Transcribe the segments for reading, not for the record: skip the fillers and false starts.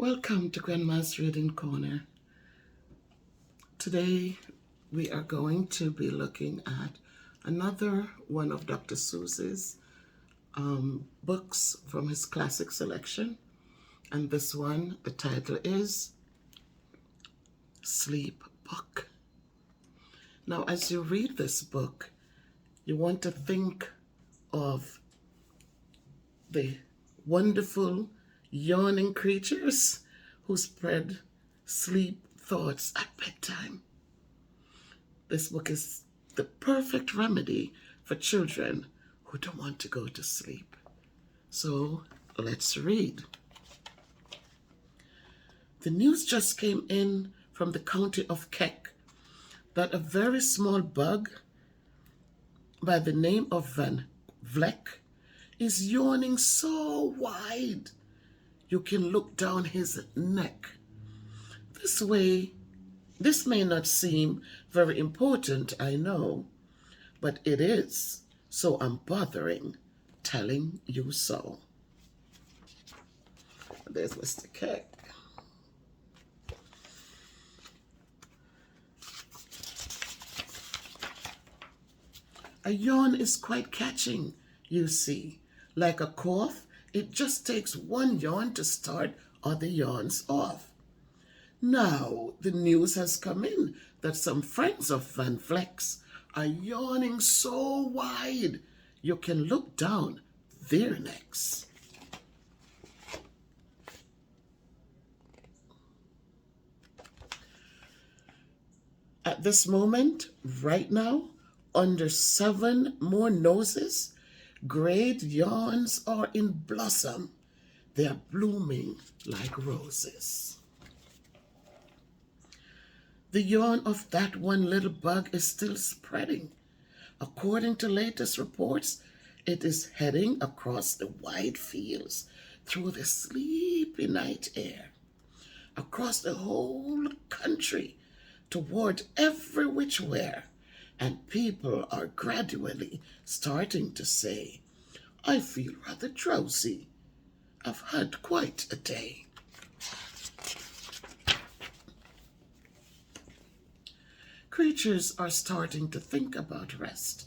Welcome to Grandma's Reading Corner. Today we are going to be looking at another one of Dr. Seuss's books from his classic selection. And this one, the title is Sleep Book. Now, as you read this book, you want to think of the wonderful yawning creatures who spread sleep thoughts at bedtime. This book is the perfect remedy for children who don't want to go to sleep. So let's read. The news just came in from the county of Keck that a very small bug by the name of Van Vleck is yawning so wide you can look down his neck. This may not seem very important, I know, but it is, so I'm bothering telling you so. There's Mr. Keck. A yawn is quite catching, you see. Like a cough, it just takes one yawn to start other yawns off. Now, the news has come in that some friends of Van Vleck's are yawning so wide you can look down their necks. At this moment, right now, under 7 more noses, great yawns are in blossom. They are blooming like roses. The yawn of that one little bug is still spreading. According to latest reports, it is heading across the wide fields through the sleepy night air, across the whole country, toward every which where. And people are gradually starting to say, I feel rather drowsy. I've had quite a day. Creatures are starting to think about rest.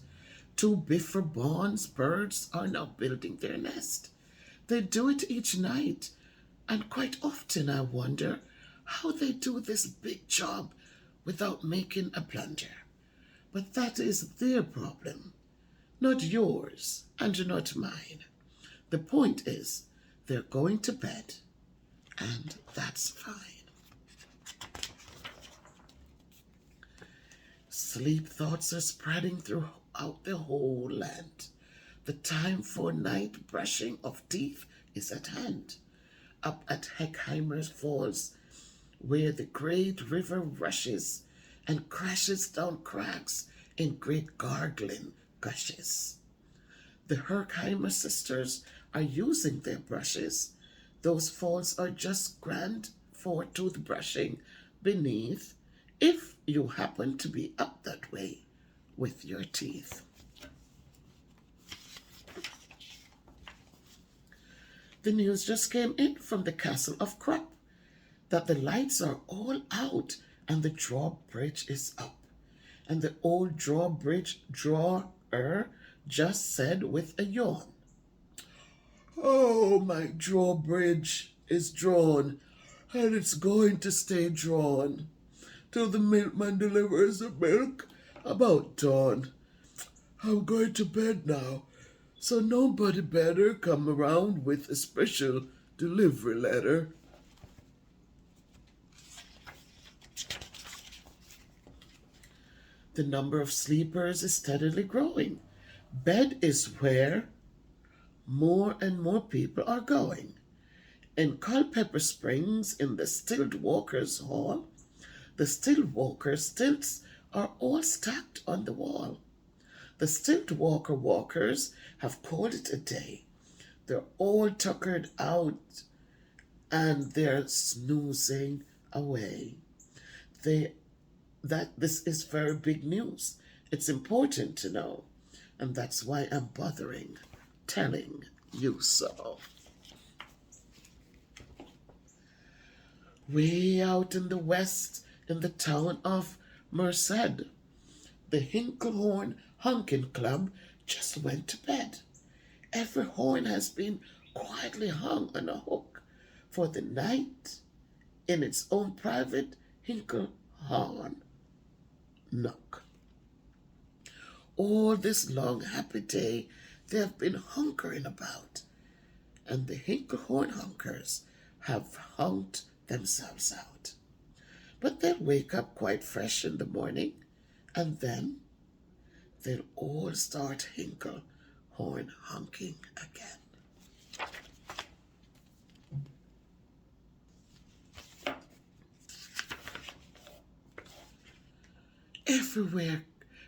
2 biffer birds are now building their nest. They do it each night, and quite often I wonder how they do this big job without making a blunder. But that is their problem, not yours and not mine. The point is, they're going to bed, and that's fine. Sleep thoughts are spreading throughout the whole land. The time for night brushing of teeth is at hand. Up at Heckheimer's Falls, where the great river rushes and crashes down cracks in great gargling gushes. The Herkheimer sisters are using their brushes. Those falls are just grand for toothbrushing beneath, if you happen to be up that way with your teeth. The news just came in from the castle of Krupp that the lights are all out and the drawbridge is up. And the old drawbridge drawer just said with a yawn, oh, my drawbridge is drawn, and it's going to stay drawn till the milkman delivers the milk about dawn. I'm going to bed now, so nobody better come around with a special delivery letter. The number of sleepers is steadily growing. Bed is where more and more people are going. In Culpeper Springs, in the Stilt Walkers Hall, the Stilt Walker stilts are all stacked on the wall. The Stilt Walker walkers have called it a day. They're all tuckered out and they're snoozing away. This is very big news. It's important to know, and that's why I'm bothering telling you so. Way out in the west, in the town of Merced, the Hinklehorn Honking Club just went to bed. Every horn has been quietly hung on a hook for the night in its own private Hinklehorn nook. All this long happy day they have been hunkering about, and the Hinklehorn hunkers have hunked themselves out. But they'll wake up quite fresh in the morning, and then they'll all start Hinklehorn honking again. Everywhere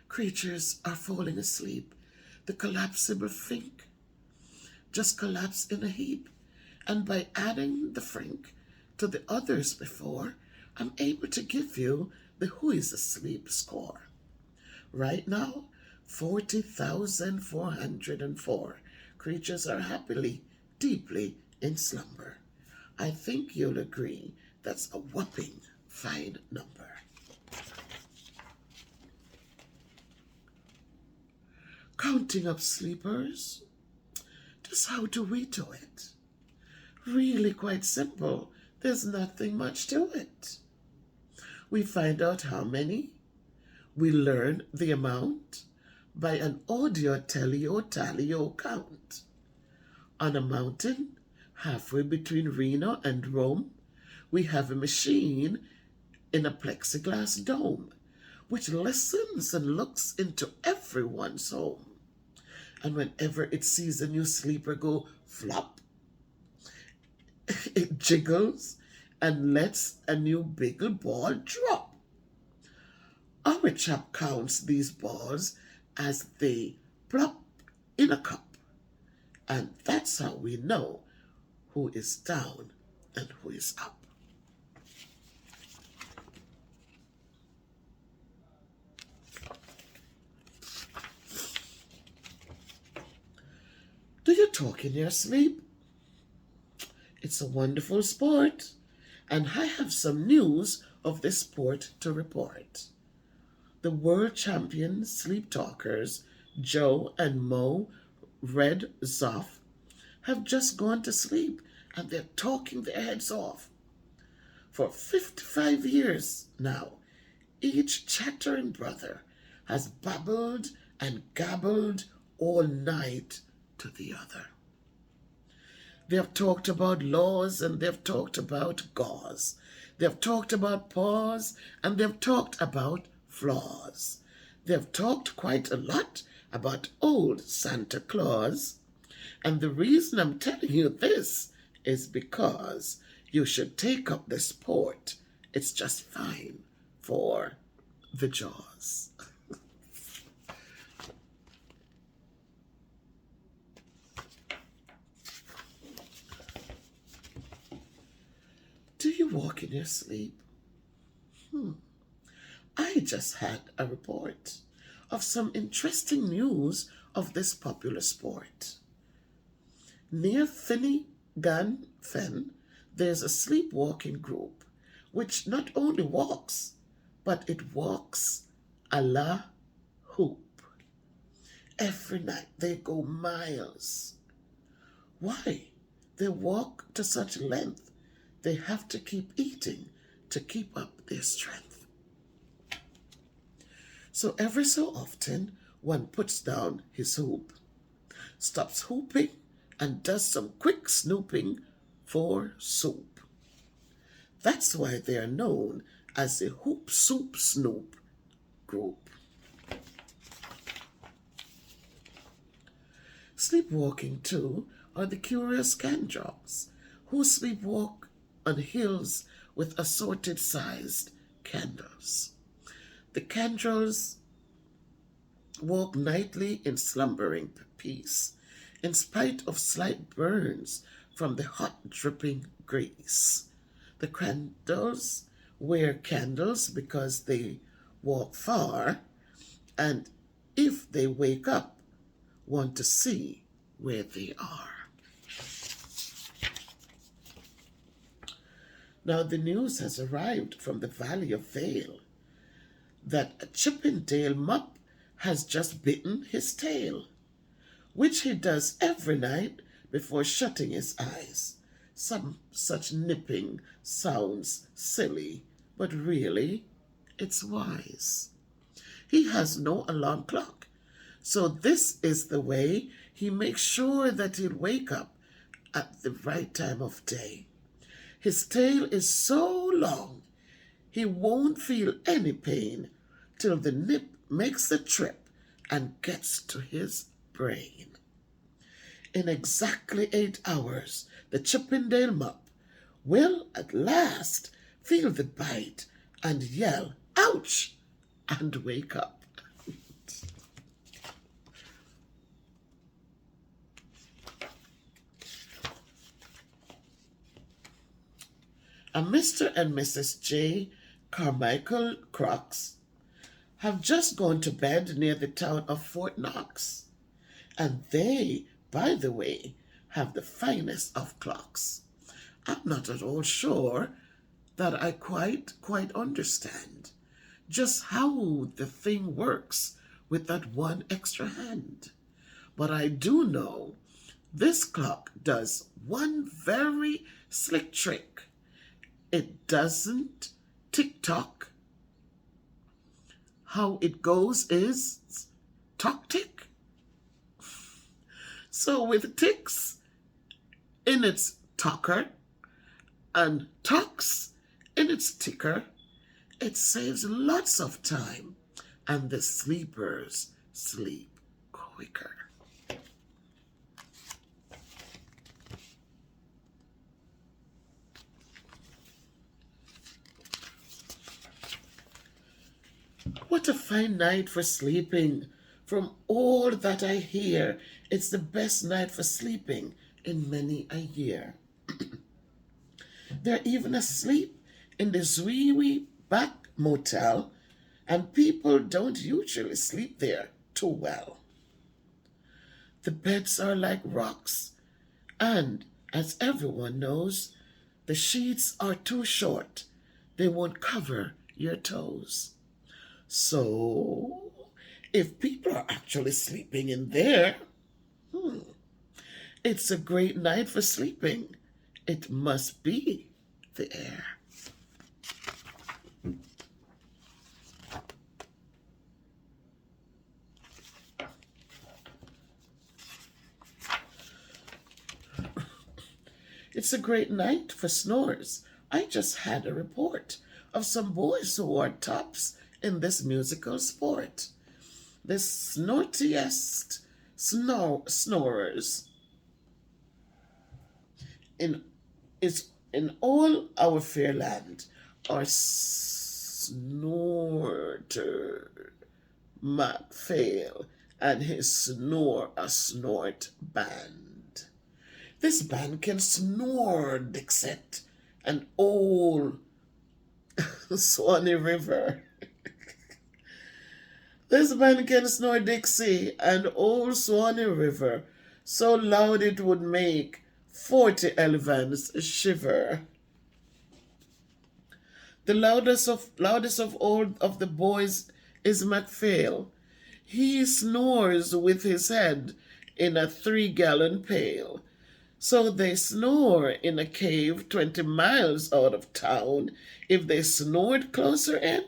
creatures are falling asleep. The collapsible frink just collapsed in a heap, and by adding the frink to the others before, I'm able to give you the who is asleep score. Right now, 40,404 creatures are happily, deeply in slumber. I think you'll agree that's a whopping fine number. Counting up sleepers, just how do we do it? Really quite simple. There's nothing much to it. We find out how many. We learn the amount by an audio tally-o count. On a mountain, halfway between Reno and Rome, we have a machine in a plexiglass dome, which listens and looks into everyone's home. And whenever it sees a new sleeper go flop, it jiggles and lets a new bagel ball drop. Our chap counts these balls as they plop in a cup. And that's how we know who is down and who is up. Do you talk in your sleep? It's a wonderful sport, and I have some news of this sport to report. The world champion sleep talkers, Joe and Mo Red Zoff, have just gone to sleep, and they're talking their heads off. For 55 years now, each chattering brother has babbled and gabbled all night to the other. They've talked about laws and they've talked about gauze. They've talked about paws and they've talked about flaws. They've talked quite a lot about old Santa Claus. And the reason I'm telling you this is because you should take up the sport. It's just fine for the jaws. Do you walk in your sleep? I just had a report of some interesting news of this popular sport. Near Finnegan Fen, there's a sleepwalking group which not only walks, but it walks a la hoop. Every night they go miles. Why? They walk to such length. They have to keep eating to keep up their strength. So every so often, one puts down his hoop, stops hooping, and does some quick snooping for soup. That's why they are known as the Hoop Soup Snoop group. Sleepwalking, too, are the curious candrogs who sleepwalk on hills with assorted sized candles. The candles walk nightly in slumbering peace, in spite of slight burns from the hot dripping grease. The candles wear candles because they walk far, and if they wake up, want to see where they are. Now the news has arrived from the Valley of Vale that a Chippendale mup has just bitten his tail, which he does every night before shutting his eyes. Some such nipping sounds silly, but really, it's wise. He has no alarm clock, so this is the way he makes sure that he'll wake up at the right time of day. His tail is so long, he won't feel any pain till the nip makes the trip and gets to his brain. In exactly 8 hours, the Chippendale mup will at last feel the bite and yell, "Ouch!" and wake up. A Mr. and Mrs. J. Carmichael Crocks have just gone to bed near the town of Fort Knox, and they, by the way, have the finest of clocks. I'm not at all sure that I quite understand just how the thing works with that one extra hand. But I do know this clock does one very slick trick. It doesn't tick-tock. How it goes is tock-tick. So with ticks in its tocker and tocks in its ticker, it saves lots of time and the sleepers sleep quicker. What a fine night for sleeping. From all that I hear, it's the best night for sleeping in many a year. They're even asleep in the Zwiwi back motel, and people don't usually sleep there too well. The beds are like rocks, and as everyone knows, the sheets are too short. They won't cover your toes. So, if people are actually sleeping in there, it's a great night for sleeping. It must be the air. It's a great night for snores. I just had a report of some boys who are tops in this musical sport. The snortiest snorers in all our fair land are Snorter MacPhail and his Snore a Snort band. This band can snore Dixit and old Swanee River. This band can snore Dixie and old Swanee River so loud it would make 40 elephants shiver. The loudest of all of the boys is MacPhail. He snores with his head in a 3-gallon pail. So they snore in a cave 20 miles out of town. If they snored closer in,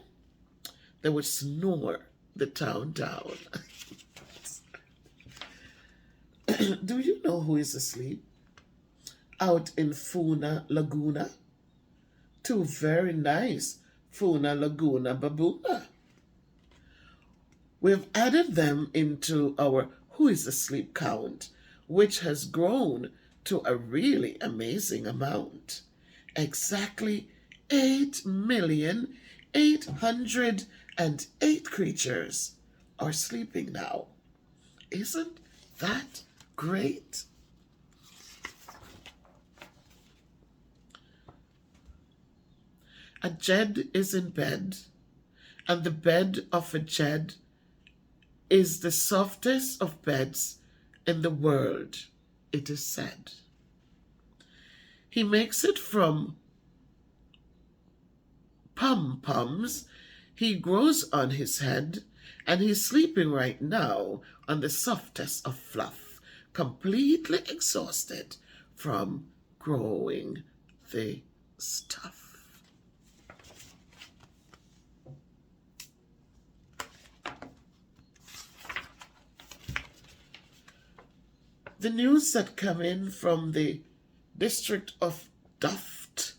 they would snore the town down. Do you know who is asleep? Out in Funa Laguna. 2 very nice Funa Laguna baboona. We've added them into our Who is Asleep count, which has grown to a really amazing amount. Exactly 8,808,000 creatures are sleeping now. Isn't that great? A Jed is in bed, and the bed of a Jed is the softest of beds in the world, it is said. He makes it from pom-poms. He grows on his head, and he's sleeping right now on the softest of fluff, completely exhausted from growing the stuff. The news that come in from the district of Duft,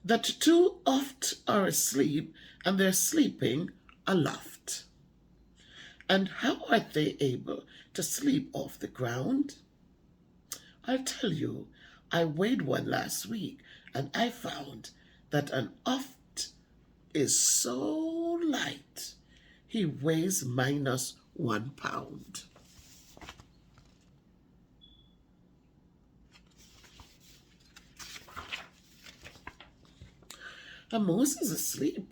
that two oft are asleep, and they're sleeping aloft. And how are they able to sleep off the ground? I'll tell you, I weighed one last week, and I found that an oft is so light, he weighs minus 1 pound. A moose is asleep.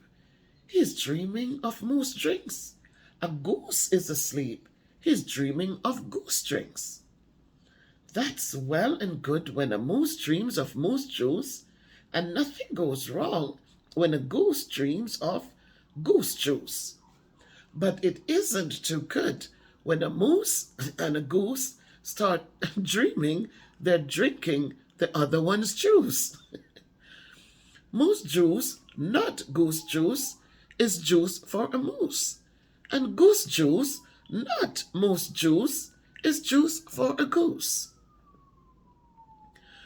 He is dreaming of moose drinks. A goose is asleep. He is dreaming of goose drinks. That's well and good when a moose dreams of moose juice, and nothing goes wrong when a goose dreams of goose juice. But it isn't too good when a moose and a goose start dreaming they're drinking the other one's juice. Moose juice, not goose juice, is juice for a moose. And goose juice, not moose juice, is juice for a goose.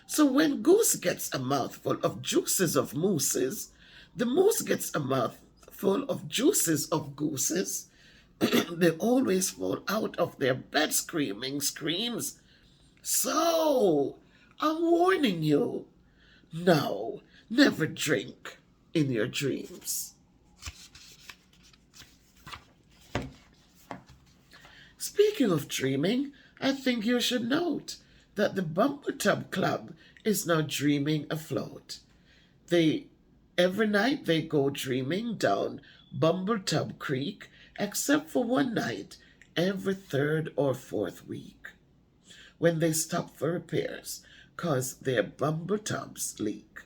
So when goose gets a mouthful of juices of mooses, the moose gets a mouthful of juices of gooses. They always fall out of their bed screaming screams. So, I'm warning you, no, never drink in your dreams. Speaking of dreaming, I think you should note that the Bumbletub Club is now dreaming afloat. Every night they go dreaming down Bumbletub Creek, except for one night every third or fourth week, when they stop for repairs cause their bumbletubs leak.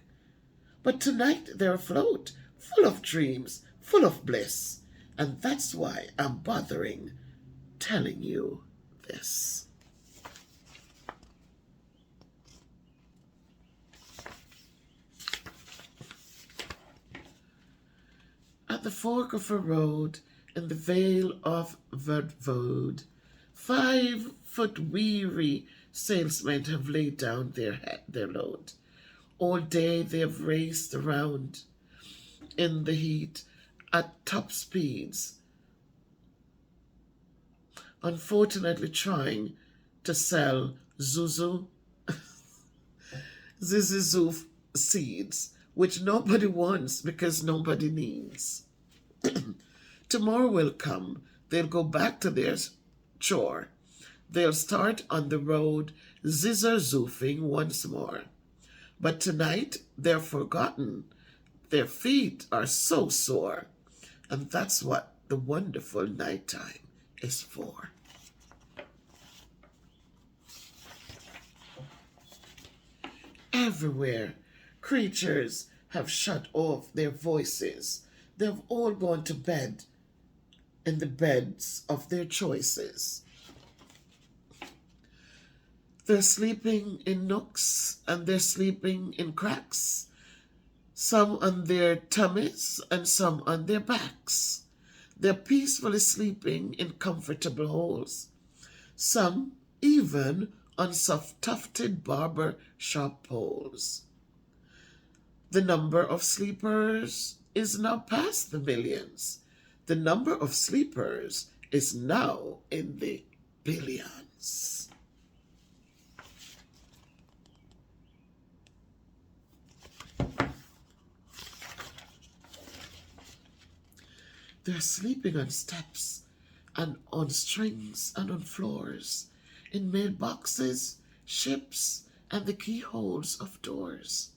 But tonight they're afloat, full of dreams, full of bliss, and that's why I'm bothering telling you this. At the fork of a road in the Vale of Verdvode, 5-foot weary salesmen have laid down their load. All day they have raced around in the heat at top speeds, unfortunately trying to sell Zizizoo seeds, which nobody wants because nobody needs. Tomorrow will come. They'll go back to their chore. They'll start on the road zizzer-zoofing once more. But tonight they're forgotten. Their feet are so sore. And that's what the wonderful nighttime is for. Everywhere, creatures have shut off their voices. They've all gone to bed in the beds of their choices. They're sleeping in nooks and they're sleeping in cracks, some on their tummies and some on their backs. They're peacefully sleeping in comfortable holes, some even on soft tufted barber shop poles. The number of sleepers is now past the millions. The number of sleepers is now in the billions. They're sleeping on steps and on strings and on floors, in mailboxes, ships, and the keyholes of doors.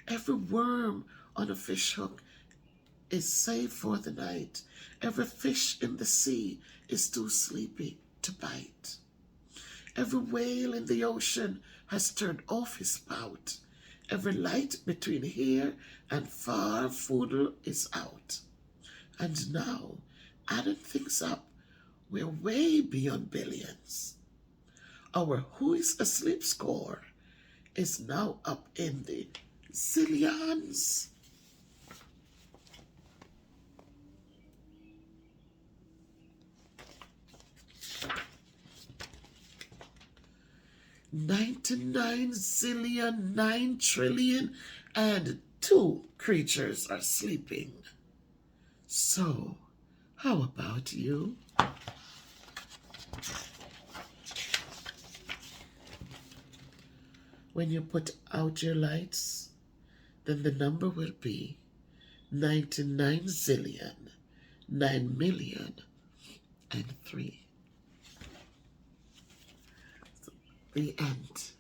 Every worm on a fish hook is safe for the night. Every fish in the sea is too sleepy to bite. Every whale in the ocean has turned off his spout. Every light between here and far Foodle is out. And now, adding things up, we're way beyond billions. Our Who is Asleep score is now up in the zillions. $99,000,000,9,000,000,002 creatures are sleeping. So, how about you? When you put out your lights, then the number will be 99,000,000,9,000,003. The end.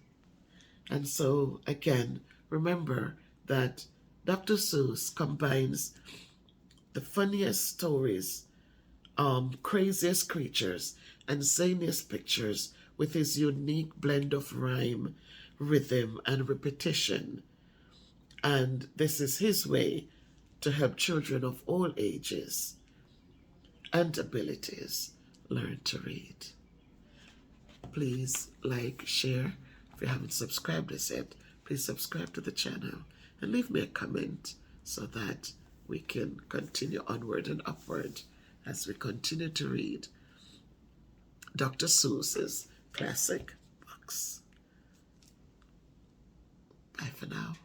And so, again, remember that Dr. Seuss combines the funniest stories, craziest creatures, and zaniest pictures with his unique blend of rhyme, rhythm, and repetition. And this is his way to help children of all ages and abilities learn to read. Please like, share. If you haven't subscribed as yet, please subscribe to the channel and leave me a comment so that we can continue onward and upward as we continue to read Dr. Seuss's classic books. Bye for now.